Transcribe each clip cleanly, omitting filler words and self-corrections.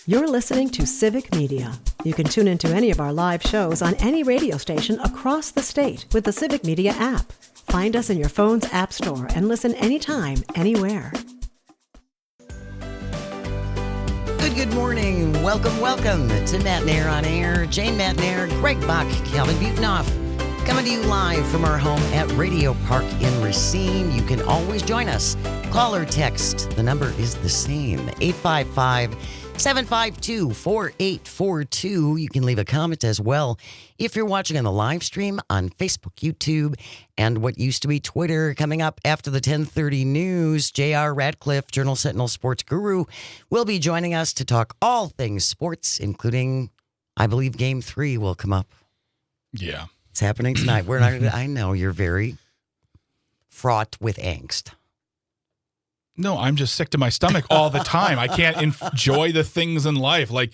You're listening to Civic Media. You can tune into any of our live shows on any radio station across the state with the Civic Media app. Find us in your phone's app store and listen anytime, anywhere. Good morning. Welcome to Matt Nair on Air. Jane Matt Nair, Greg Bach, Calvin Butenhoff. Coming to you live from our home at Radio Park in Racine. You can always join us. Call or text. The number is the same, 855-752-4842. You can leave a comment as well if you're watching on the live stream on Facebook, YouTube, and what used to be Twitter. Coming up after the 10:30 news, J.R. Radcliffe, Journal Sentinel sports guru, will be joining us to talk all things sports, including, I believe, Game 3 will come up. Yeah. It's happening tonight. We're not. I know you're very fraught with angst. No, I'm just sick to my stomach all the time. I can't enjoy the things in life. Like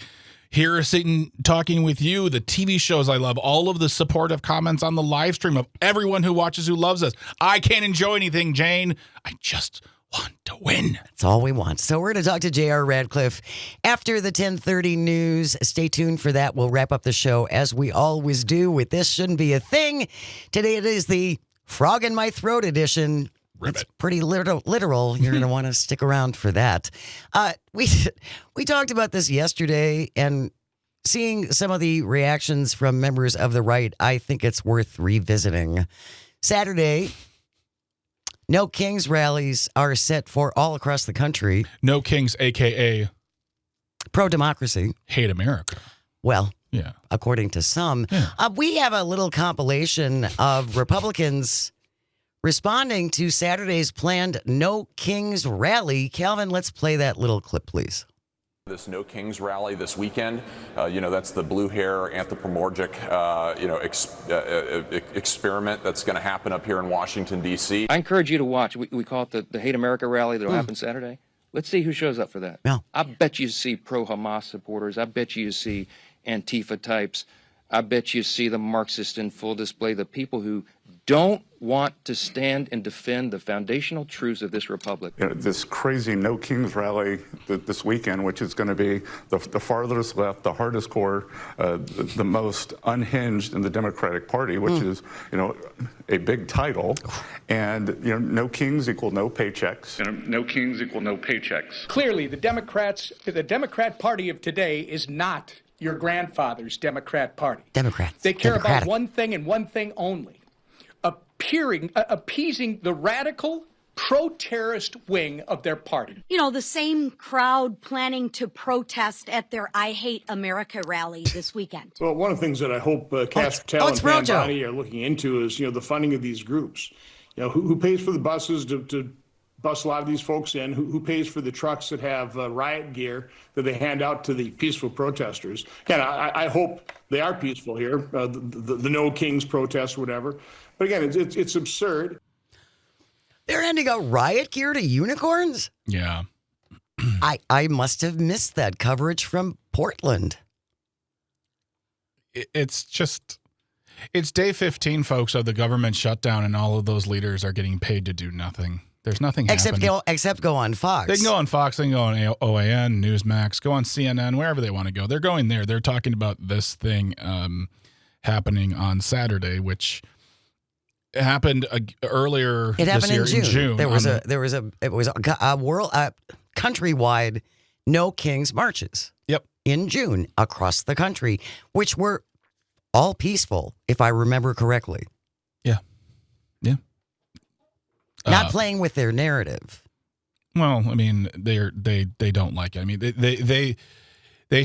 here, sitting talking with you, the TV shows I love, all of the supportive comments on the live stream of everyone who watches, who loves us. I can't enjoy anything, Jane. I just want to win. That's all we want. So we're going to talk to J.R. Radcliffe after the 10:30 news. Stay tuned for that. We'll wrap up the show as we always do with This Shouldn't Be a Thing. Today it is the Frog in My Throat edition. It's pretty literal. You're going to want to stick around for that. We talked about this yesterday, and seeing some of the reactions from members of the right, I think it's worth revisiting. Saturday, No Kings rallies are set for all across the country. No Kings, a.k.a. pro-democracy. Hate America. Well, yeah, according to some. Yeah. We have a little compilation of Republicans responding to Saturday's planned No Kings rally. Calvin, let's play that little clip, please. This No Kings rally this weekend, that's the blue hair anthropomorphic, experiment that's going to happen up here in Washington, D.C. I encourage you to watch. We call it the Hate America rally that'll happen Saturday. Let's see who shows up for that. Yeah. I bet you see pro-Hamas supporters. I bet you see Antifa types. I bet you see the Marxists in full display, the people who don't want to stand and defend the foundational truths of this republic. This crazy No Kings rally this weekend, which is going to be the farthest left, the hardest core, the most unhinged in the Democratic Party, which is, a big title. And, no kings equal no paychecks. No kings equal no paychecks. Clearly, the Democrat Party of today is not your grandfather's Democrat Party. Democrats. They care about one thing and one thing only. Appeasing the radical pro-terrorist wing of their party. The same crowd planning to protest at their I Hate America rally this weekend. Well, one of the things that I hope Cash Patel and Pam Bondi are looking into is, the funding of these groups. Who pays for the buses to bus a lot of these folks in? Who pays for the trucks that have riot gear that they hand out to the peaceful protesters? Again, I hope they are peaceful here, the No Kings protest or whatever. But again, it's absurd. They're handing out riot gear to unicorns? Yeah. I must have missed that coverage from Portland. It's day 15, folks, of the government shutdown, and all of those leaders are getting paid to do nothing. There's nothing happening. Except go on Fox. They can go on Fox, they can go on OAN, Newsmax, go on CNN, wherever they want to go. They're going there. They're talking about this thing happening on Saturday, which happened earlier. It happened this year, in June. It was a world countrywide No Kings marches. Yep. In June across the country, which were all peaceful, if I remember correctly. Yeah. Yeah. Not playing with their narrative. Well, I mean, they don't like it. I mean, they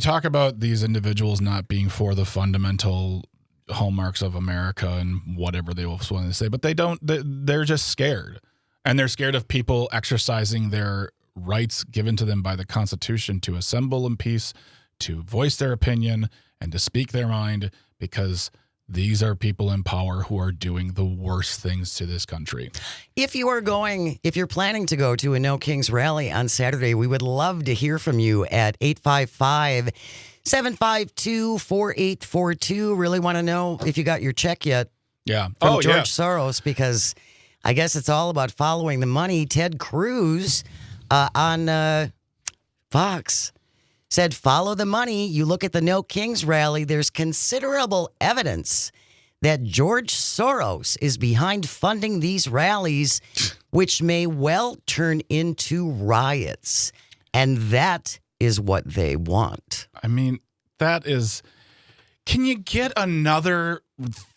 talk about these individuals not being for the fundamental hallmarks of America and whatever they will want to say, but they don't. They're just scared, and they're scared of people exercising their rights given to them by the Constitution to assemble in peace, to voice their opinion, and to speak their mind, because these are people in power who are doing the worst things to this country. If you're planning to go to a No Kings rally on Saturday, we would love to hear from you at 855-752-4842. Really want to know if you got your check yet. Yeah. From George Soros, because I guess it's all about following the money. Ted Cruz on Fox said, follow the money. You look at the No Kings rally, there's considerable evidence that George Soros is behind funding these rallies, which may well turn into riots. And that is what they want. I mean, that is... Can you get another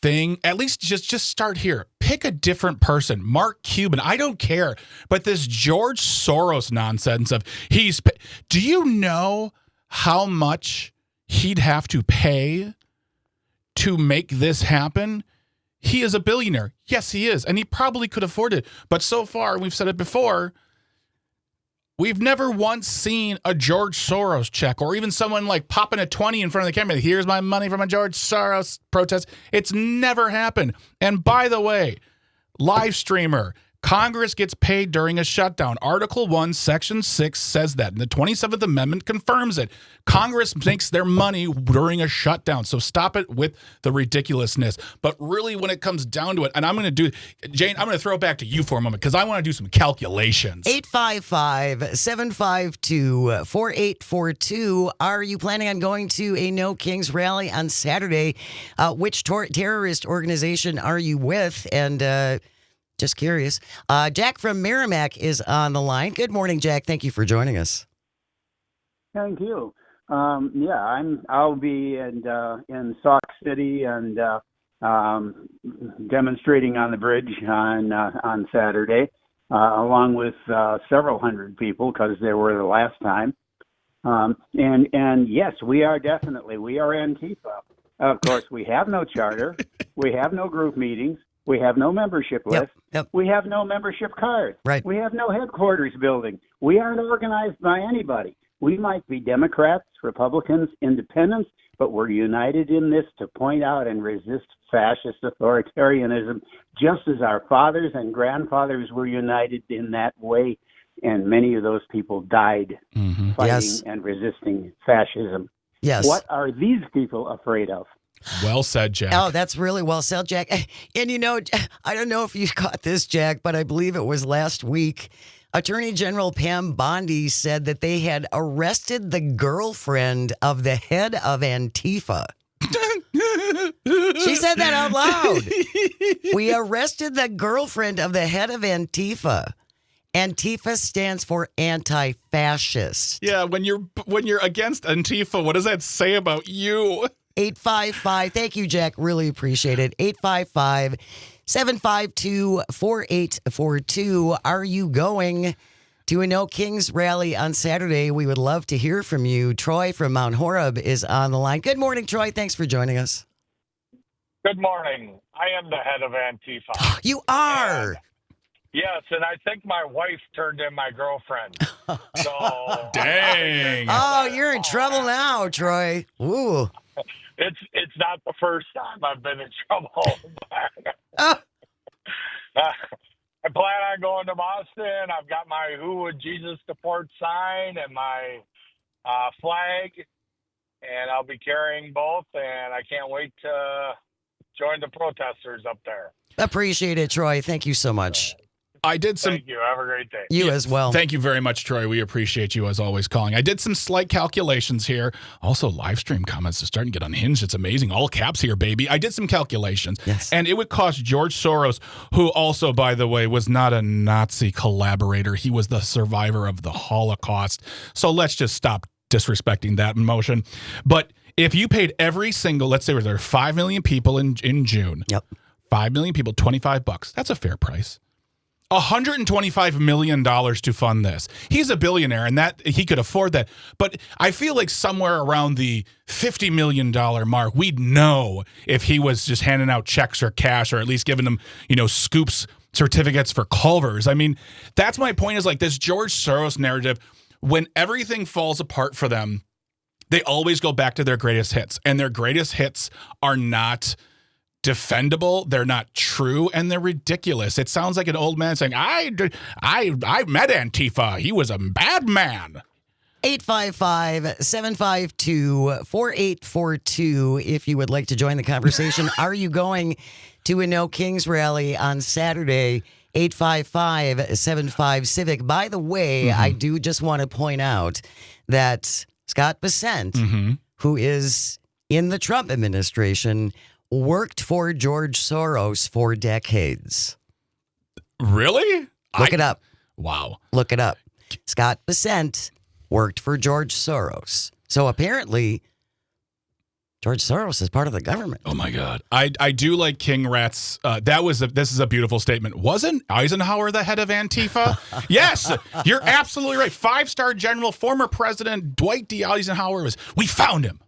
thing? At least just start here. Pick a different person. Mark Cuban. I don't care. But this George Soros nonsense of do you know how much he'd have to pay to make this happen? He is a billionaire. Yes, he is. And he probably could afford it. But so far, we've said it before, we've never once seen a George Soros check or even someone like popping a 20 in front of the camera. Here's my money from a George Soros protest. It's never happened. And by the way, live streamer, Congress gets paid during a shutdown. Article 1, Section 6 says that. And the 27th Amendment confirms it. Congress makes their money during a shutdown. So stop it with the ridiculousness. But really, when it comes down to it, and I'm going to do, Jane, I'm going to throw it back to you for a moment because I want to do some calculations. 855-752-4842. Are you planning on going to a No Kings rally on Saturday? Which terrorist organization are you with? And just curious. Jack from Merrimack is on the line. Good morning, Jack. Thank you for joining us. Thank you. I'll be in Sauk City and demonstrating on the bridge on Saturday, along with several hundred people because they were the last time. And yes, we are Antifa. Of course, we have no charter. We have no group meetings. We have no membership list. Yep. We have no membership card. Right. We have no headquarters building. We aren't organized by anybody. We might be Democrats, Republicans, independents, but we're united in this to point out and resist fascist authoritarianism, just as our fathers and grandfathers were united in that way. And many of those people died fighting and resisting fascism. Yes. What are these people afraid of? Well said, Jack. Oh, that's really well said, Jack. And you know, I don't know if you caught this, Jack, but I believe it was last week. Attorney General Pam Bondi said that they had arrested the girlfriend of the head of Antifa. She said that out loud. We arrested the girlfriend of the head of Antifa. Antifa stands for anti-fascist. Yeah, when you're against Antifa, what does that say about you? 855. Thank you, Jack. Really appreciate it. 855-752-4842. Are you going to a No Kings rally on Saturday? We would love to hear from you. Troy from Mount Horeb is on the line. Good morning, Troy. Thanks for joining us. Good morning. I am the head of Antifa. You are? Yes, and I think my wife turned in my girlfriend. So dang. Oh, you're in trouble now, Troy. Ooh. It's not the first time I've been in trouble. I plan on going to Boston. I've got my Who Would Jesus Support sign and my flag, and I'll be carrying both, and I can't wait to join the protesters up there. Appreciate it, Troy. Thank you so much. Thank you. Have a great day. You as well. Thank you very much, Troy. We appreciate you as always calling. I did some slight calculations here. Also, live stream comments are starting to get unhinged. It's amazing. All caps here, baby. I did some calculations. Yes. And it would cost George Soros, who also, by the way, was not a Nazi collaborator. He was the survivor of the Holocaust. So let's just stop disrespecting that motion. But if you paid every single, let's say there are 5 million people in June. Yep. 5 million people, $25. That's a fair price. $125 million to fund this. He's a billionaire and that he could afford that. But I feel like somewhere around the $50 million mark, we'd know if he was just handing out checks or cash or at least giving them, scoops certificates for Culver's. I mean, that's my point is like this George Soros narrative, when everything falls apart for them, they always go back to their greatest hits. And their greatest hits are not defendable, they're not true, and they're ridiculous. It sounds like an old man saying, I met Antifa. He was a bad man. 855-752-4842 if you would like to join the conversation. Are you going to a No Kings rally on Saturday? 855-75-CIVIC. By the way, I do just want to point out that Scott Bessent, Mm-hmm. who is in the Trump administration, worked for George Soros for decades. Really? Look it up. Wow. Look it up. Scott Bessent worked for George Soros. So apparently, George Soros is part of the government. Oh my God. I do like King Rat's. This is a beautiful statement. Wasn't Eisenhower the head of Antifa? Yes, you're absolutely right. 5-star general, former president Dwight D. Eisenhower we found him.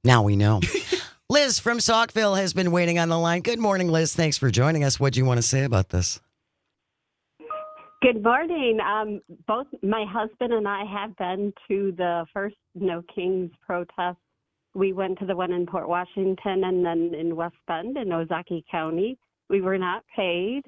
Now we know. Liz from Saukville has been waiting on the line. Good morning, Liz. Thanks for joining us. What do you want to say about this? Good morning. Both my husband and I have been to the first No Kings protest. We went to the one in Port Washington and then in West Bend in Ozaukee County. We were not paid.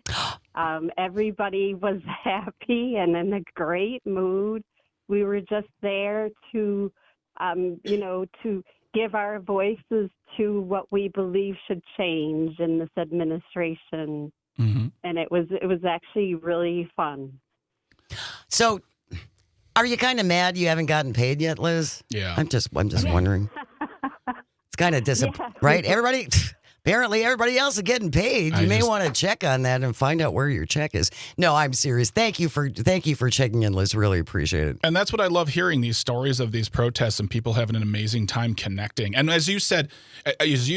Everybody was happy and in a great mood. We were just there to, to give our voices to what we believe should change in this administration. Mm-hmm. And it was actually really fun. So, are you kind of mad you haven't gotten paid yet, Liz? Yeah. I'm just wondering. It's kind of disappointing, right? Apparently everybody else is getting paid. You may want to check on that and find out where your check is. No, I'm serious. Thank you for checking in, Liz. Really appreciate it. And that's what I love hearing, these stories of these protests and people having an amazing time connecting. And as you said, as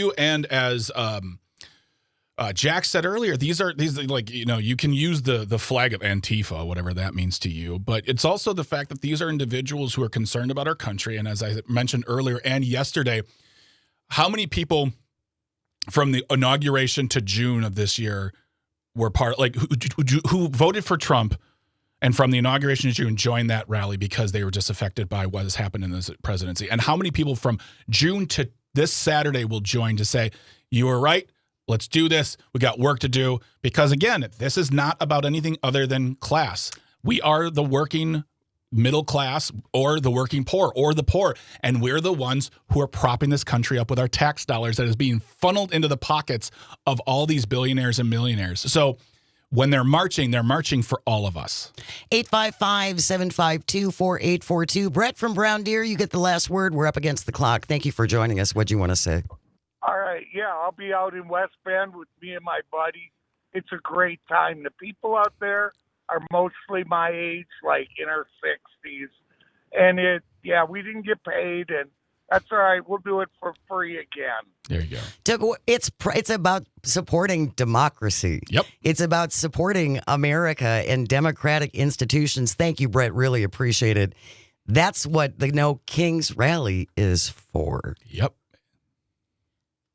Jack said earlier, these like, you can use the flag of Antifa, whatever that means to you, but it's also the fact that these are individuals who are concerned about our country. And as I mentioned earlier and yesterday, how many people from the inauguration to June of this year were who voted for Trump and from the inauguration to June joined that rally because they were just affected by what has happened in this presidency? And how many people from June to this Saturday will join to say, you were right, let's do this, we got work to do? Because again, this is not about anything other than class. We are the working middle class or the working poor or the poor. And we're the ones who are propping this country up with our tax dollars that is being funneled into the pockets of all these billionaires and millionaires. So when they're marching for all of us. 855-752-4842. Brett from Brown Deer, you get the last word. We're up against the clock. Thank you for joining us. What do you want to say? All right. Yeah, I'll be out in West Bend with me and my buddy. It's a great time. The people out there are mostly my age, like in our 60s. And we didn't get paid, and that's all right. We'll do it for free again. There you go. It's about supporting democracy. Yep. It's about supporting America and democratic institutions. Thank you, Brett. Really appreciate it. That's what the No Kings rally is for. Yep.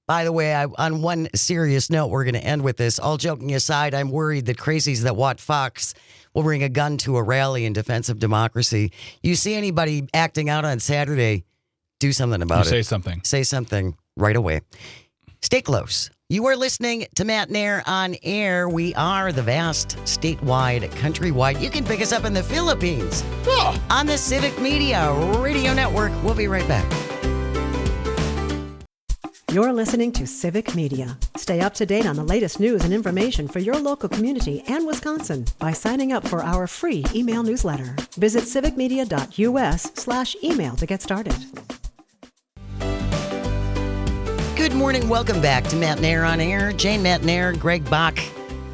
By the way, on one serious note, we're going to end with this. All joking aside, I'm worried that crazies that watch Fox will bring a gun to a rally in defense of democracy. You see anybody acting out on Saturday, do something about it. Say something. Say something right away. Stay close. You are listening to Matt Nair on Air. We are the vast, statewide, countrywide. You can pick us up in the Philippines on the Civic Media Radio Network. We'll be right back. You're listening to Civic Media. Stay up to date on the latest news and information for your local community and Wisconsin by signing up for our free email newsletter. Visit civicmedia.us/email to get started. Good morning. Welcome back to Matt Nair on Air. Jane Matt Nair, Greg Bach,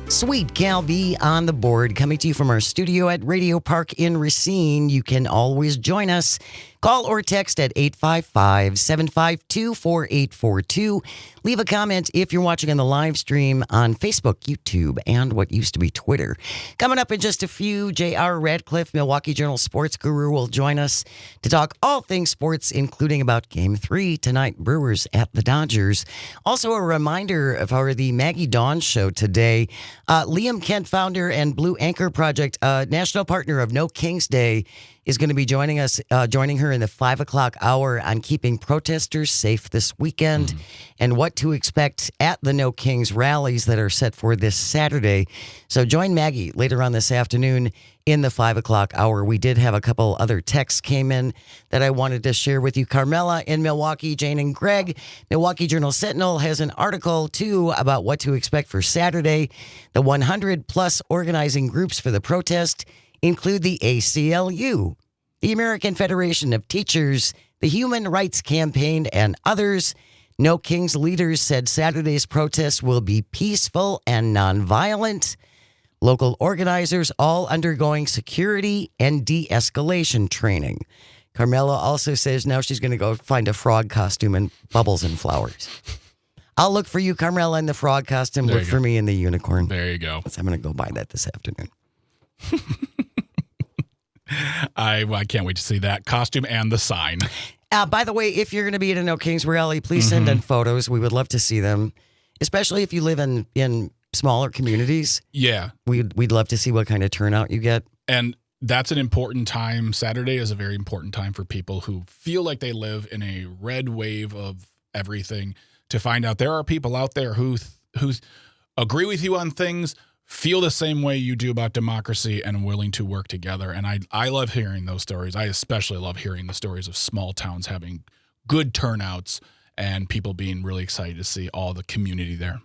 Sweet Cal B on the board, coming to you from our studio at Radio Park in Racine. You can always join us. Call or text at 855-752-4842. Leave a comment if you're watching on the live stream on Facebook, YouTube, and what used to be Twitter. Coming up in just a few, J.R. Radcliffe, Milwaukee Journal sports guru, will join us to talk all things sports, including about Game 3 tonight, Brewers at the Dodgers. Also a reminder for the Maggie Dawn show today. Liam Kent, founder and Blue Anchor Project, national partner of No Kings Day, is going to be joining her in the 5 o'clock hour on keeping protesters safe this weekend and what to expect at the No Kings rallies that are set for this Saturday. So join Maggie later on this afternoon in the 5 o'clock hour. We did have a couple other texts came in that I wanted to share with you. Carmela in Milwaukee, Jane and Greg. Milwaukee Journal Sentinel has an article too about what to expect for Saturday. The 100 plus organizing groups for the protest include the ACLU, the American Federation of Teachers, the Human Rights Campaign, and others. No Kings leaders said Saturday's protest will be peaceful and nonviolent. Local organizers all undergoing security and de-escalation training. Carmela also says now she's going to go find a frog costume and bubbles and flowers. I'll look for you, Carmela, in the frog costume. Look for me in the unicorn. There you go. I'm going to go buy that this afternoon. I can't wait to see that costume and the sign. By the way, if you're going to be at a No Kings rally, please send in photos. We would love to see them, especially if you live in smaller communities. Yeah. We'd love to see what kind of turnout you get. And that's an important time. Saturday is a very important time for people who feel like they live in a red wave of everything, to find out there are people out there who agree with you on things, feel the same way you do about democracy, and willing to work together. And I love hearing those stories. I especially love hearing the stories of small towns having good turnouts and people being really excited to see all the community there.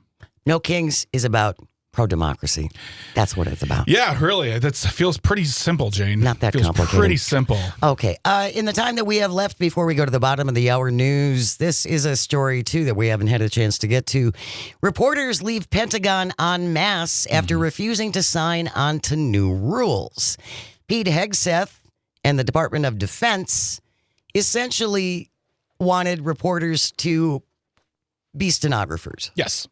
No Kings is about pro-democracy. That's what it's about. Yeah, really. That feels pretty simple, Jane. Not that feels complicated. Pretty simple. Okay. In the time that we have left before we go to the bottom of the hour news, this is a story, too, that we haven't had a chance to get to. Reporters leave Pentagon en masse after refusing to sign on to new rules. Pete Hegseth and the Department of Defense essentially wanted reporters to be stenographers. Yes.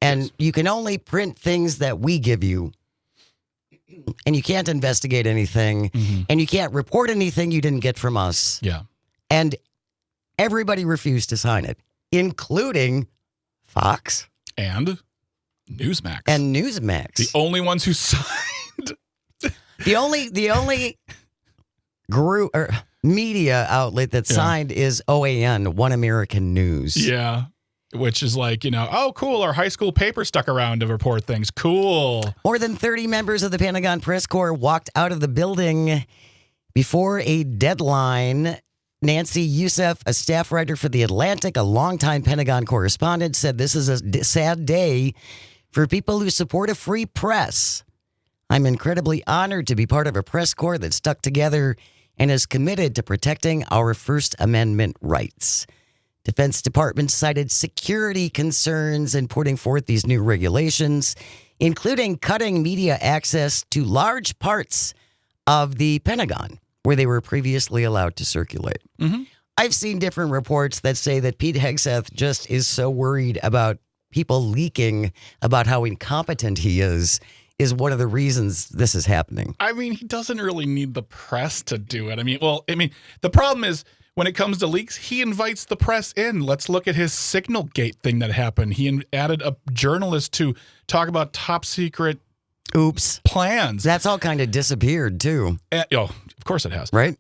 And you can only print things that we give you. And you can't investigate anything. And you can't report anything you didn't get from us. Yeah. And everybody refused to sign it, including Fox. And Newsmax. The only ones who signed. The only group or media outlet that signed is OAN, One American News. Yeah. Which is like, oh, cool, our high school paper stuck around to report things. Cool. More than 30 members of the Pentagon Press Corps walked out of the building before a deadline. Nancy Youssef, a staff writer for The Atlantic, a longtime Pentagon correspondent, said this is a sad day for people who support a free press. I'm incredibly honored to be part of a press corps that stuck together and is committed to protecting our First Amendment rights. Defense Department cited security concerns in putting forth these new regulations, including cutting media access to large parts of the Pentagon where they were previously allowed to circulate. I've seen different reports that say that Pete Hegseth just is so worried about people leaking about how incompetent he is one of the reasons this is happening. I mean, he doesn't really need the press to do it. I mean, the problem is, when it comes to leaks, he invites the press in. Let's look at his Signalgate thing that happened. He added a journalist to talk about top secret plans. That's all kind of disappeared, too. Of course it has. Right.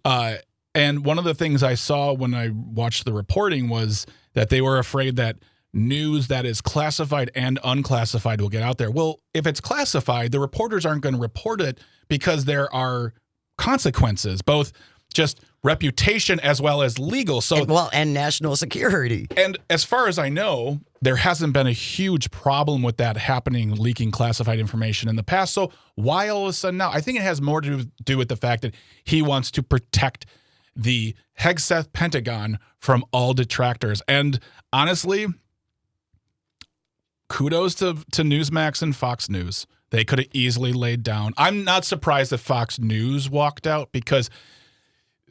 And one of the things I saw when I watched the reporting was that they were afraid that news that is classified and unclassified will get out there. Well, if it's classified, the reporters aren't going to report it because there are consequences, both just reputation as well as legal. And national security. And as far as I know, there hasn't been a huge problem with that happening, leaking classified information in the past. So why all of a sudden now? I think it has more to do with the fact that he wants to protect the Hegseth Pentagon from all detractors. And honestly, kudos to Newsmax and Fox News. They could have easily laid down. I'm not surprised that Fox News walked out because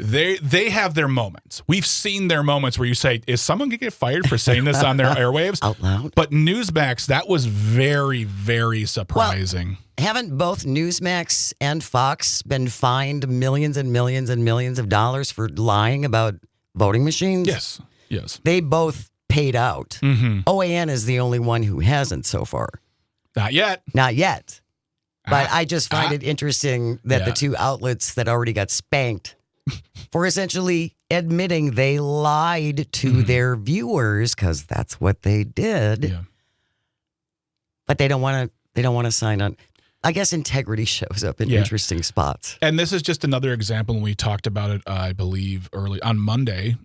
They have their moments. We've seen their moments where you say, is someone going to get fired for saying this on their airwaves? Out loud. But Newsmax, that was very, very surprising. Well, haven't both Newsmax and Fox been fined millions and millions and millions of dollars for lying about voting machines? Yes. They both paid out. OAN is the only one who hasn't so far. Not yet. But I just find it interesting that the two outlets that already got spanked for essentially admitting they lied to their viewers, because that's what they did. Yeah. But they don't want to sign on. I guess integrity shows up in interesting spots. And this is just another example. When we talked about it, I believe early on Monday,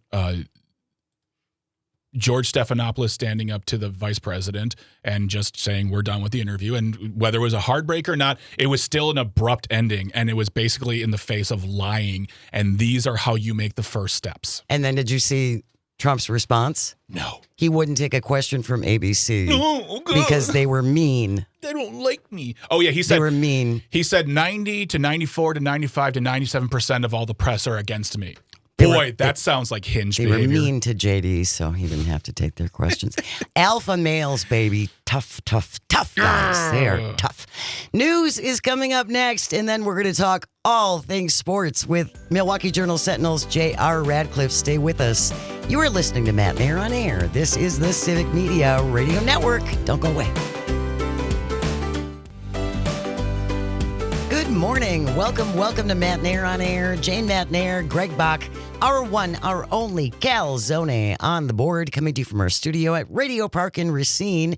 George Stephanopoulos standing up to the vice president and just saying, we're done with the interview. And whether it was a heartbreak or not, it was still an abrupt ending. And it was basically in the face of lying. And these are how you make the first steps. And then did you see Trump's response? No. He wouldn't take a question from ABC because they were mean. They don't like me. Oh, yeah. He said they were mean. He said 90 to 94 to 95 to 97% of all the press are against me. That sounds like Hinge behavior. They were mean to JD, so he didn't have to take their questions. Alpha males, baby. Tough guys. They are tough. News is coming up next, and then we're going to talk all things sports with Milwaukee Journal Sentinel's J.R. Radcliffe. Stay with us. You are listening to Matt Nair on Air. This is the Civic Media Radio Network. Don't go away. Good morning. Welcome to Matt Nair on Air. Jane Matt Nair, Greg Bach, our one, our only Calzone on the board, coming to you from our studio at Radio Park in Racine.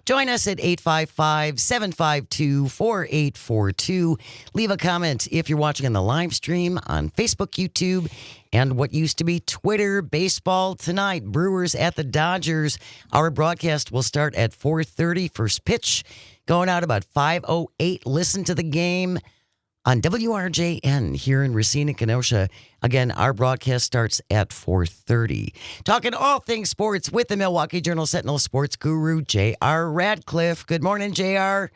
Join us at 855-752-4842. Leave a comment if you're watching on the live stream on Facebook, YouTube, and what used to be Twitter. Baseball tonight, Brewers at the Dodgers. Our broadcast will start at 4:30. First pitch going out about 5:08. Listen to the game on WRJN here in Racine and Kenosha. Again, our broadcast starts at 4:30. Talking all things sports with the Milwaukee Journal Sentinel sports guru, J.R. Radcliffe. Good morning, J.R.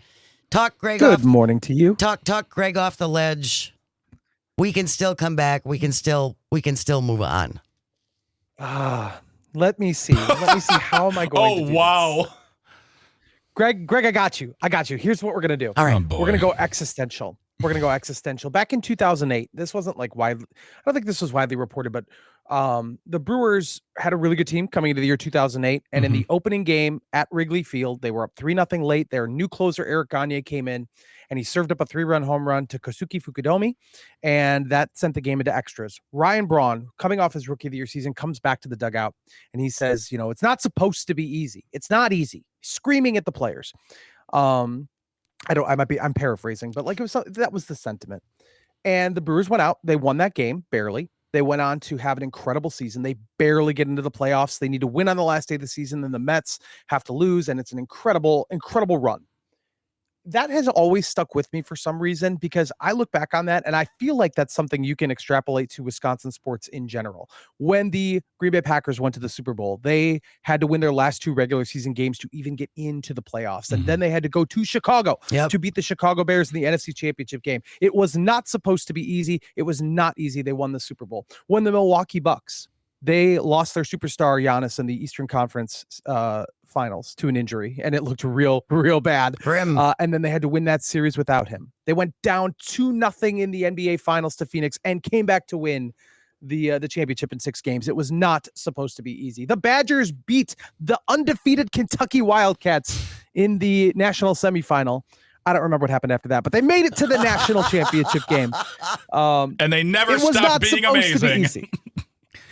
Talk Greg Good morning to you. Talk Greg off the ledge. We can still come back. We can still move on. Let me see. How am I going to do wow. this? Greg, I got you. Here's what we're going to do. All right. We're going to go existential. Back in 2008, this wasn't like widely, I don't think this was widely reported, but the Brewers had a really good team coming into the year 2008. And in the opening game at Wrigley Field, they were up 3-0 late. Their new closer, Eric Gagne, came in and he served up a 3-run home run to Kosuke Fukudomi. And that sent the game into extras. Ryan Braun, coming off his Rookie of the Year season, comes back to the dugout and he says, it's not supposed to be easy. It's not easy. Screaming at the players. I'm paraphrasing, but that was the sentiment. And the Brewers went out. They won that game, barely. They went on to have an incredible season. They barely get into the playoffs. They need to win on the last day of the season. Then the Mets have to lose, and it's an incredible, incredible run. That has always stuck with me for some reason because I look back on that and I feel like that's something you can extrapolate to Wisconsin sports in general. When the Green Bay Packers went to the Super Bowl, they had to win their last 2 regular season games to even get into the playoffs. And then they had to go to Chicago to beat the Chicago Bears in the NFC Championship game. It was not supposed to be easy. It was not easy. They won the Super Bowl. When the Milwaukee Bucks, they lost their superstar Giannis in the Eastern Conference finals to an injury, and it looked real bad for him. And then they had to win that series without him. They went down 2-0 in the NBA Finals to Phoenix and came back to win the championship in 6 games. It was not supposed to be easy. The Badgers beat the undefeated Kentucky Wildcats in the national semifinal. I don't remember what happened after that, but they made it to the national championship game. And they never stopped being amazing.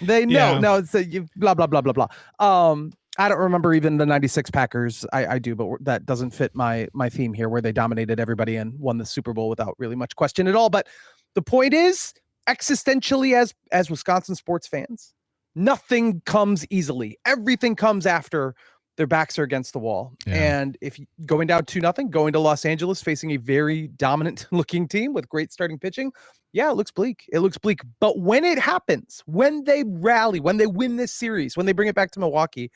It's blah, blah, blah, blah, blah. I don't remember even the 96 Packers. I do, but that doesn't fit my theme here where they dominated everybody and won the Super Bowl without really much question at all. But the point is, existentially, as Wisconsin sports fans, nothing comes easily. Everything comes after their backs are against the wall. Yeah. And if going down 2-0, going to Los Angeles, facing a very dominant looking team with great starting pitching, yeah, it looks bleak. But when it happens, when they rally, when they win this series, when they bring it back to Milwaukee,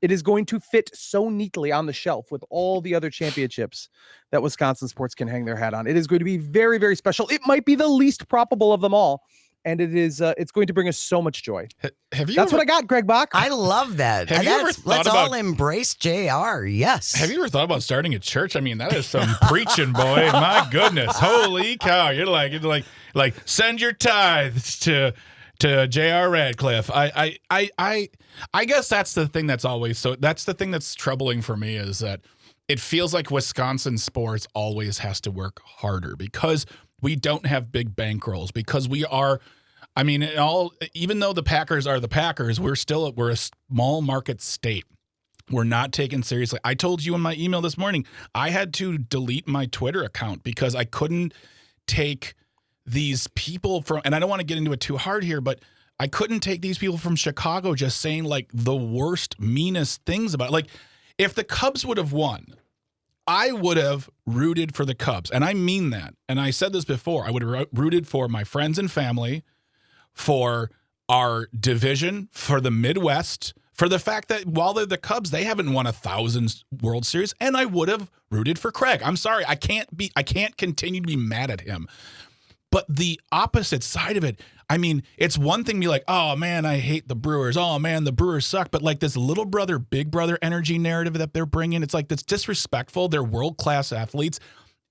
it is going to fit so neatly on the shelf with all the other championships that Wisconsin sports can hang their hat on. It is going to be very, very special. It might be the least probable of them all. And it's going to bring us so much joy. That's what I got, Greg Bach. I love that. Let's all embrace JR. Yes. Have you ever thought about starting a church? I mean, that is some preaching, boy. My goodness. Holy cow. You're like send your tithes to J.R. Radcliffe. I guess that's the thing that's troubling for me is that it feels like Wisconsin sports always has to work harder because we don't have big bankrolls, because we are, even though the Packers are the Packers, we're a small market state. We're not taken seriously. I told you in my email this morning, I had to delete my Twitter account because I couldn't take these people from, and I don't want to get into it too hard here, but I couldn't take these people from Chicago just saying like the worst, meanest things about it. Like, if the Cubs would have won, I would have rooted for the Cubs. And I mean that. And I said this before. I would have rooted for my friends and family, for our division, for the Midwest, for the fact that while they're the Cubs, they haven't won 1,000 World Series. And I would have rooted for Craig. I'm sorry. I can't continue to be mad at him. But the opposite side of it, I mean, it's one thing to be like, oh, man, I hate the Brewers. Oh, man, the Brewers suck. But like this little brother, big brother energy narrative that they're bringing, it's like that's disrespectful. They're world-class athletes.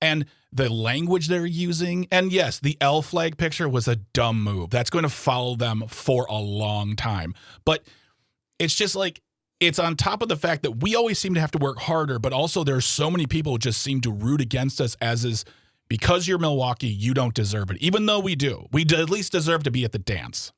And the language they're using, and yes, the L flag picture was a dumb move. That's going to follow them for a long time. But it's just like, it's on top of the fact that we always seem to have to work harder, but also there's so many people who just seem to root against us, as is, because you're Milwaukee, you don't deserve it. Even though we do. We at least deserve to be at the dance.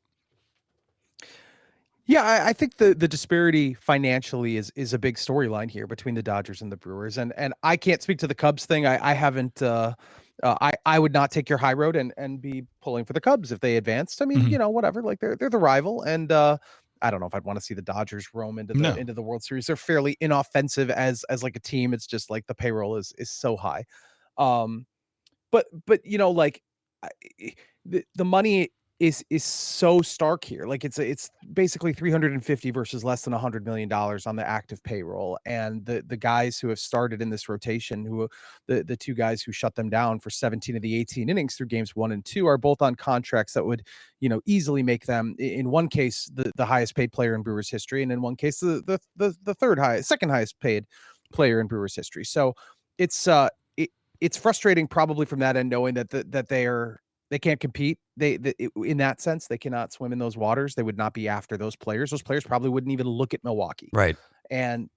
Yeah, I think the disparity financially is a big storyline here between the Dodgers and the Brewers. And I can't speak to the Cubs thing. I haven't I would not take your high road and be pulling for the Cubs if they advanced. I mean, whatever. Like they're the rival, and I don't know if I'd want to see the Dodgers roam into the World Series. They're fairly inoffensive as like a team. It's just like the payroll is so high. But like the money is so stark here. Like it's basically 350 versus less than $100 million on the active payroll. And the guys who have started in this rotation, who the two guys who shut them down for 17 of the 18 innings through games 1 and 2, are both on contracts that would, easily make them, in one case, the highest paid player in Brewers history, and in one case, the second highest paid player in Brewers history. So it's frustrating probably from that end, knowing that they can't compete. In that sense, they cannot swim in those waters. They would not be after those players. Those players probably wouldn't even look at Milwaukee. Right. And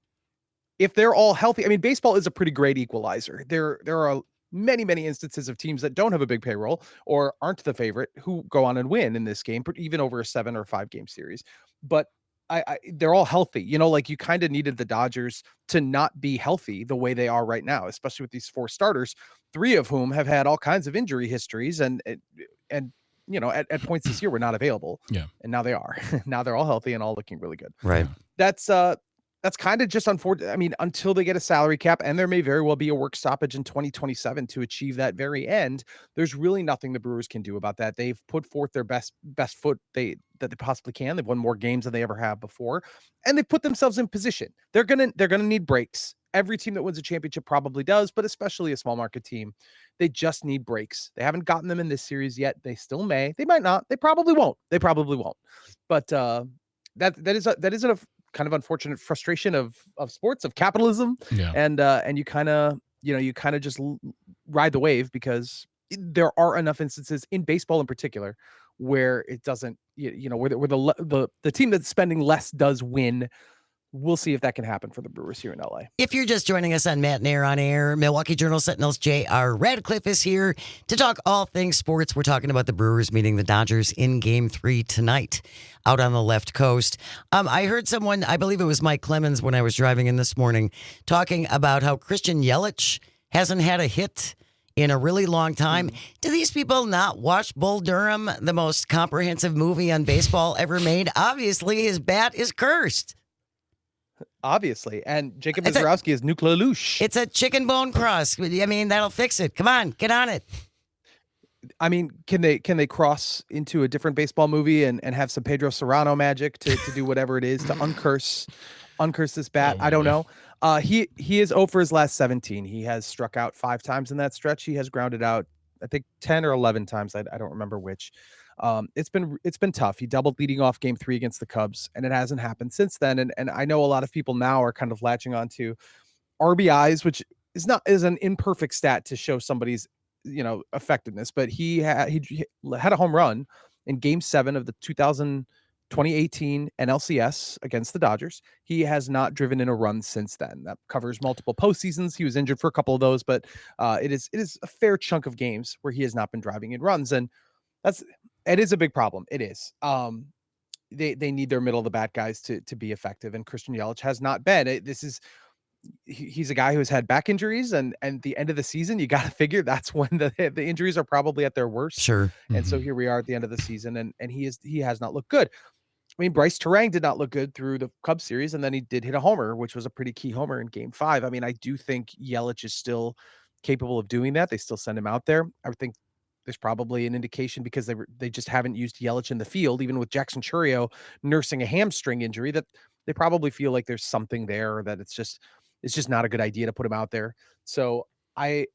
if they're all healthy, I mean, baseball is a pretty great equalizer. There are many, many instances of teams that don't have a big payroll or aren't the favorite who go on and win in this game, even over a 7 or 5 game series. But they're all healthy. Like you kind of needed the Dodgers to not be healthy the way they are right now, especially with these 4 starters, 3 of whom have had all kinds of injury histories and at points this year were not available. Yeah. And now they are. Now they're all healthy and all looking really good. Right. That's kind of just unfortunate. I mean, until they get a salary cap, and there may very well be a work stoppage in 2027 to achieve that very end, there's really nothing the Brewers can do about that. They've put forth their best foot that they possibly can. They've won more games than they ever have before, and they've put themselves in position. They're gonna need breaks. Every team that wins a championship probably does, but especially a small market team, they just need breaks. They haven't gotten them in this series yet. They still may. They might not. They probably won't. But that is a kind of unfortunate frustration of sports, of capitalism. Yeah. And you kind of just ride the wave, because there are enough instances in baseball in particular where it doesn't, where the team that's spending less does win. We'll see if that can happen for the Brewers here in LA. If you're just joining us on Matt and Air on Air, Milwaukee Journal Sentinel's J.R. Radcliffe is here to talk all things sports. We're talking about the Brewers meeting the Dodgers in Game 3 tonight out on the left coast. I heard someone, I believe it was Mike Clemens when I was driving in this morning, talking about how Christian Yelich hasn't had a hit in a really long time. Do these people not watch Bull Durham, the most comprehensive movie on baseball ever made? Obviously, his bat is cursed. Obviously. And Jacob Mizrowski is Nuke LaLoosh. It's a chicken bone cross. I mean, that'll fix it. Come on, get on it. I mean, can they cross into a different baseball movie and have some Pedro Serrano magic to do whatever it is to uncurse this bat? I don't know. He is 0 for his last 17. He has struck out 5 times in that stretch. He has grounded out, I think, 10 or 11 times. I don't remember which. It's been tough. He doubled leading off Game 3 against the Cubs, and it hasn't happened since then. And I know a lot of people now are kind of latching on to RBIs, which is an imperfect stat to show somebody's effectiveness. But he had a home run in Game 7 of the 2018 NLCS against the Dodgers. He has not driven in a run since then. That covers multiple postseasons. He was injured for a couple of those, but it is a fair chunk of games where he has not been driving in runs, and it is a big problem. It is. They need their middle of the bat guys to be effective, and Christian Yelich has not been. he's a guy who has had back injuries, and the end of the season, you got to figure that's when the injuries are probably at their worst. Sure. And so here we are at the end of the season, and he has not looked good. I mean, Bryce Terang did not look good through the Cubs series, and then he did hit a homer, which was a pretty key homer in Game 5. I mean, I do think Yelich is still capable of doing that. They still send him out there. I would think there's probably an indication because they just haven't used Yelich in the field, even with Jackson Chourio nursing a hamstring injury, that they probably feel like there's something there, that it's just not a good idea to put him out there. So I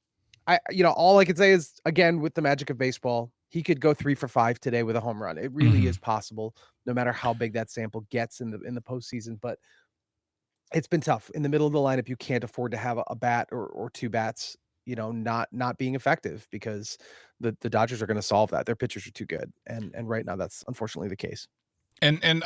all I can say is, again, with the magic of baseball, he could go 3 for 5 today with a home run. It really is possible, no matter how big that sample gets in the postseason. But it's been tough in the middle of the lineup. You can't afford to have a bat or 2 bats, not being effective, because the Dodgers are going to solve that. Their pitchers are too good, and right now that's unfortunately the case. And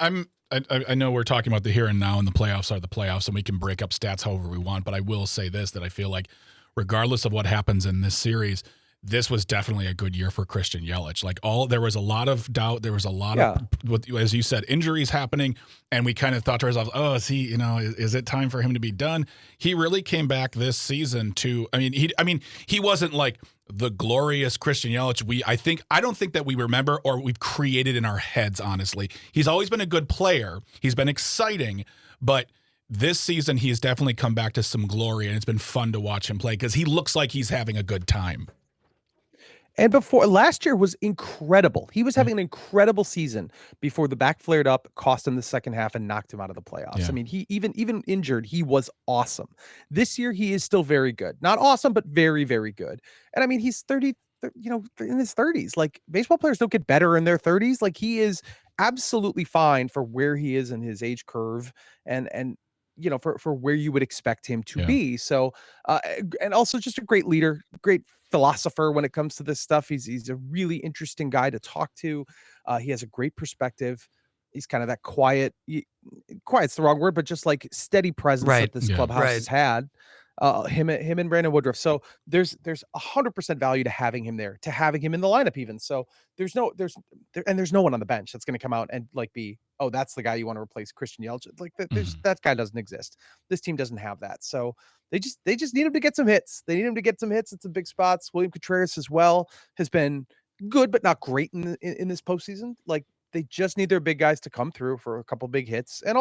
I know we're talking about the here and now, and the playoffs are the playoffs, and we can break up stats however we want. But I will say this, that I feel like regardless of what happens in this series, this was definitely a good year for Christian Yelich. There was a lot of doubt. There was a lot of, as you said, injuries happening. And we kind of thought to ourselves, oh, is it time for him to be done? He really came back this season he wasn't like the glorious Christian Yelich I don't think that we remember, or we've created in our heads, honestly. He's always been a good player. He's been exciting, but this season he's definitely come back to some glory, and it's been fun to watch him play because he looks like he's having a good time. And before, last year was incredible. He was having an incredible season before the back flared up, cost him the second half, and knocked him out of the playoffs. Yeah. I mean, he even injured, he was awesome. This year, he is still very good. Not awesome, but very, very good. And I mean, he's 30, in his 30s. Like, baseball players don't get better in their 30s. Like, he is absolutely fine for where he is in his age curve, and for where you would expect him to be. So, and also just a great leader, great philosopher when it comes to this stuff. He's a really interesting guy to talk to. He has a great perspective. He's kind of that quiet's the wrong word, but just like steady presence that this clubhouse has had. Him and Brandon Woodruff. So there's 100% value to having him there, to having him in the lineup even. So there's no one on the bench that's going to come out and be, oh, that's the guy you want to replace Christian Yelich. Like that guy doesn't exist. This team doesn't have that. So they just need him to get some hits. They need him to get some hits at some big spots. William Contreras as well has been good, but not great in this postseason. Like, they just need their big guys to come through for a couple big hits. And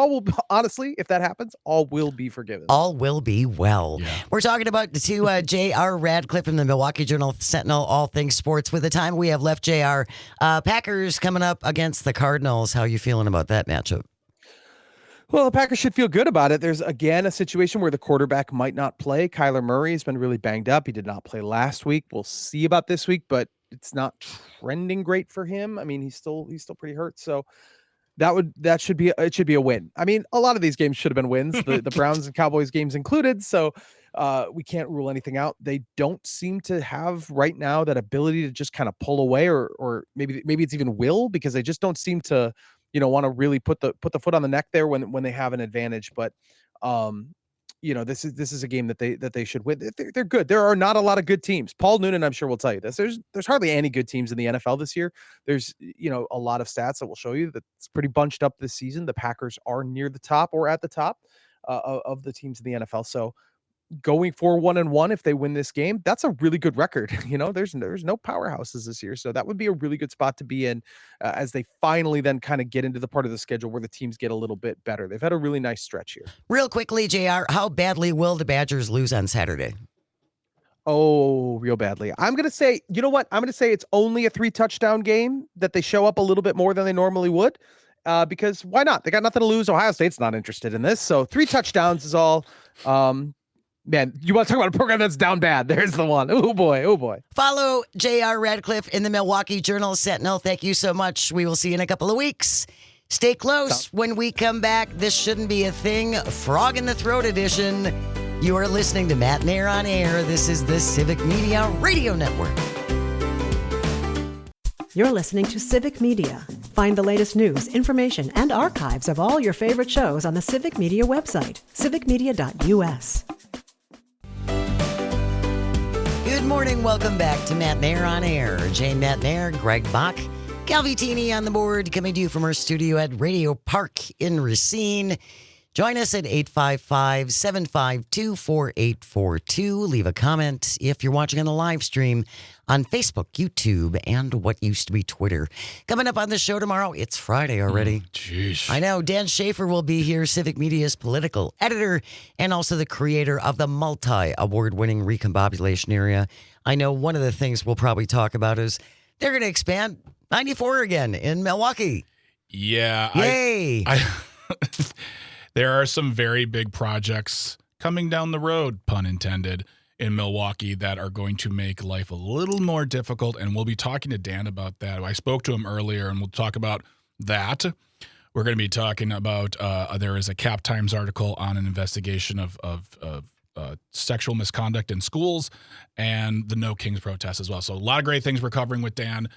honestly, if that happens, all will be forgiven. All will be well. Yeah. We're talking about to J.R. Radcliffe from the Milwaukee Journal-Sentinel, all things sports. With the time we have left, J.R., Packers coming up against the Cardinals. How are you feeling about that matchup? Well, the Packers should feel good about it. There's, again, a situation where the quarterback might not play. Kyler Murray has been really banged up. He did not play last week. We'll see about this week, but it's not trending great for him. I mean, he's still pretty hurt. So it should be a win. I mean, a lot of these games should have been wins, the Browns and Cowboys games included. So we can't rule anything out. They don't seem to have right now that ability to just kind of pull away, or maybe it's even will, because they just don't seem to, want to really put the foot on the neck there when they have an advantage. But this is a game that they should win. They're good. There are not a lot of good teams. Paul Noonan, I'm sure, will tell you this. There's hardly any good teams in the NFL this year. There's a lot of stats that will show you that it's pretty bunched up this season. The Packers are near the top or at the top of the teams in the NFL. So going for 1-1, if they win this game, that's a really good record. There's no powerhouses this year, so that would be a really good spot to be in as they finally then kind of get into the part of the schedule where the teams get a little bit better. They've had a really nice stretch here. Real quickly, JR, how badly will the Badgers lose on Saturday? Oh, real badly. I'm going to say, you know what? I'm going to say it's only a 3-touchdown game, that they show up a little bit more than they normally would. Because why not? They got nothing to lose. Ohio State's not interested in this. So 3 touchdowns is all. Man, you want to talk about a program that's down bad? There's the one. Oh, boy. Oh, boy. Follow J.R. Radcliffe in the Milwaukee Journal-Sentinel. Thank you so much. We will see you in a couple of weeks. Stay close. When we come back, this shouldn't be a thing. Frog in the Throat edition. You are listening to Matt Nair on Air. This is the Civic Media Radio Network. You're listening to Civic Media. Find the latest news, information, and archives of all your favorite shows on the Civic Media website, civicmedia.us. Good morning. Welcome back to Matt Nair on Air. Jane Matt Nair, Greg Bach, Calvi Teeny on the board, coming to you from our studio at Radio Park in Racine. Join us at 855-752-4842. Leave a comment if you're watching on the live stream on Facebook, YouTube, and what used to be Twitter. Coming up on the show tomorrow, it's Friday already. Jeez. I know. Dan Schaefer will be here, Civic Media's political editor and also the creator of the multi-award-winning Recombobulation Area. I know one of the things we'll probably talk about is they're going to expand 94 again in Milwaukee. Yeah. Yay! There are some very big projects coming down the road, pun intended, in Milwaukee that are going to make life a little more difficult, and we'll be talking to Dan about that. I spoke to him earlier, and we'll talk about that. We're going to be talking about there is a Cap Times article on an investigation of sexual misconduct in schools and the No Kings protest as well. So a lot of great things we're covering with Dan.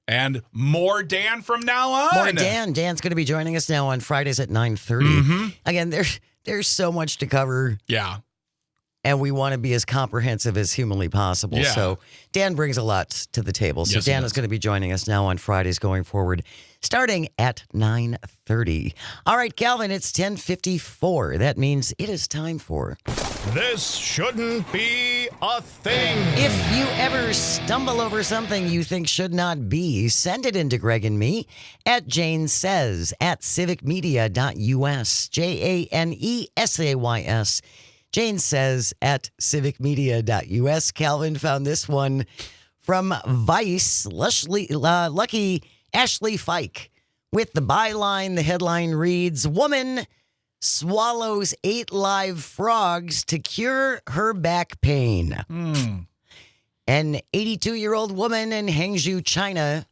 And more Dan from now on. More Dan. Dan's going to be joining us now on Fridays at 9:30. Again, there's so much to cover. Yeah. And we want to be as comprehensive as humanly possible. Yeah. So Dan brings a lot to the table. So Yes, he Dan does. is going to be joining us now on Fridays going forward, starting at 9:30. All right, Calvin, it's 10:54. That means it is time for... This shouldn't be a thing. If you ever stumble over something you think should not be, send it in to Greg and me at Jane Says at civicmedia.us. JANESAYS. Jane Says at civicmedia.us. Calvin found this one from Vice. Lucky Ashley Fike with the byline. The headline reads, "Woman swallows 8 live frogs to cure her back pain." An 82-year-old woman in Hangzhou, China,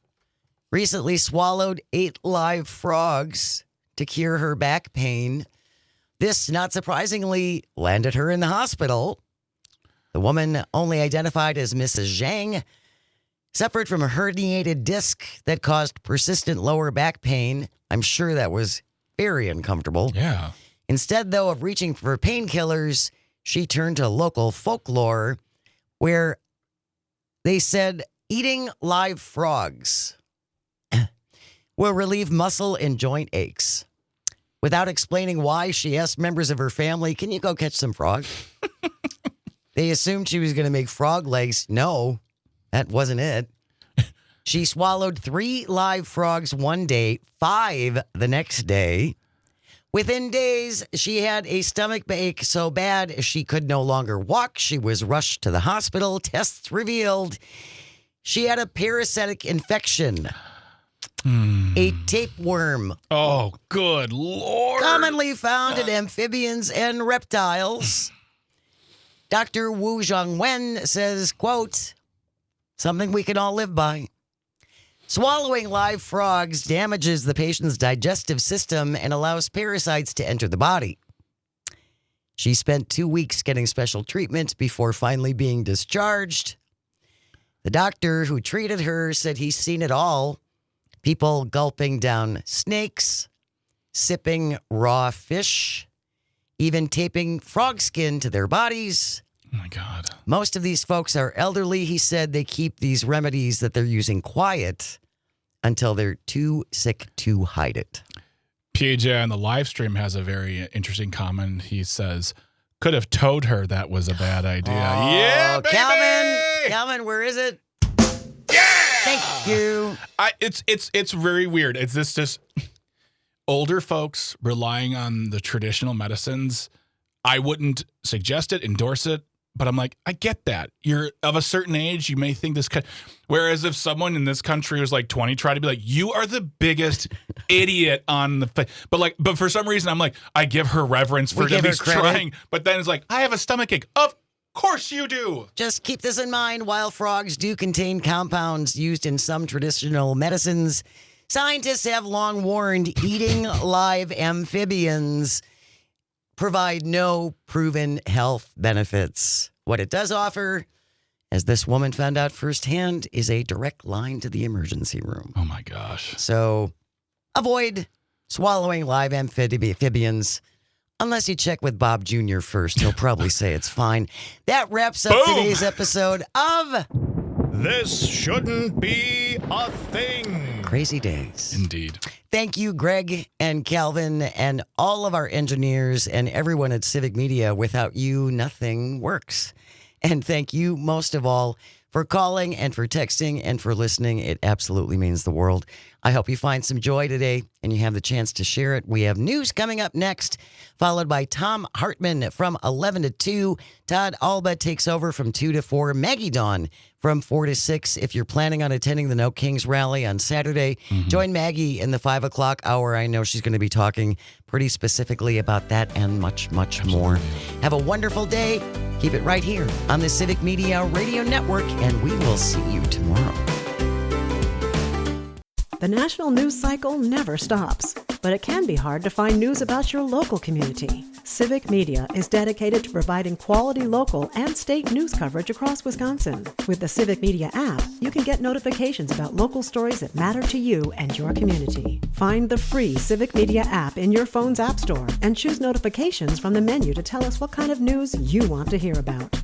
recently swallowed 8 live frogs to cure her back pain. This, not surprisingly, landed her in the hospital. The woman, only identified as Mrs. Zhang, suffered from a herniated disc that caused persistent lower back pain. I'm sure that was very uncomfortable. Yeah. Instead, though, of reaching for painkillers, she turned to local folklore where they said eating live frogs will relieve muscle and joint aches. Without explaining why, she asked members of her family, "Can you go catch some frogs?" They assumed she was going to make frog legs. No, that wasn't it. She swallowed 3 live frogs one day, 5 the next day. Within days, she had a stomach ache so bad she could no longer walk. She was rushed to the hospital. Tests revealed she had a parasitic infection, a tapeworm. Oh, good Lord. Commonly found in amphibians and reptiles. Dr. Wu Zhongwen says, quote, "Something we can all live by. Swallowing live frogs damages the patient's digestive system and allows parasites to enter the body." She spent 2 weeks getting special treatment before finally being discharged. The doctor who treated her said he's seen it all. People gulping down snakes, sipping raw fish, even taping frog skin to their bodies. Oh, my God. Most of these folks are elderly. He said they keep these remedies that they're using quiet until they're too sick to hide it. PJ on the live stream has a very interesting comment. He says, "Could have told her that was a bad idea." Oh, yeah, baby! Calvin, where is it? Yeah! Thank you. It's very weird. It's this just older folks relying on the traditional medicines. I wouldn't suggest it, endorse it, but I'm like, I get that. You're of a certain age, you may think this could. Whereas if someone in this country was like 20, try to be like, you are the biggest idiot on the but for some reason I'm like, I give her reverence for at least trying. But then it's like, I have a stomach ache. Of course you do. Just keep this in mind. While frogs do contain compounds used in some traditional medicines, scientists have long warned eating live amphibians provide no proven health benefits. What it does offer, as this woman found out firsthand, is a direct line to the emergency room. Oh my gosh. So avoid swallowing live amphibians unless you check with Bob Jr. first. He'll probably say it's fine. That wraps up today's episode of This Shouldn't Be a Thing. Crazy days. Indeed. Thank you, Greg and Calvin, and all of our engineers and everyone at Civic Media. Without you, nothing works. And thank you most of all for calling and for texting and for listening. It absolutely means the world. I hope you find some joy today and you have the chance to share it. We have news coming up next, followed by Tom Hartman from 11 to 2. Todd Alba takes over from 2 to 4. Maggie Dawn from 4 to 6. If you're planning on attending the No Kings rally on Saturday, join Maggie in the 5 o'clock hour. I know she's going to be talking pretty specifically about that and much, much more. Have a wonderful day. Keep it right here on the Civic Media Radio Network, and we will see you tomorrow. The national news cycle never stops, but it can be hard to find news about your local community. Civic Media is dedicated to providing quality local and state news coverage across Wisconsin. With the Civic Media app, you can get notifications about local stories that matter to you and your community. Find the free Civic Media app in your phone's app store and choose notifications from the menu to tell us what kind of news you want to hear about.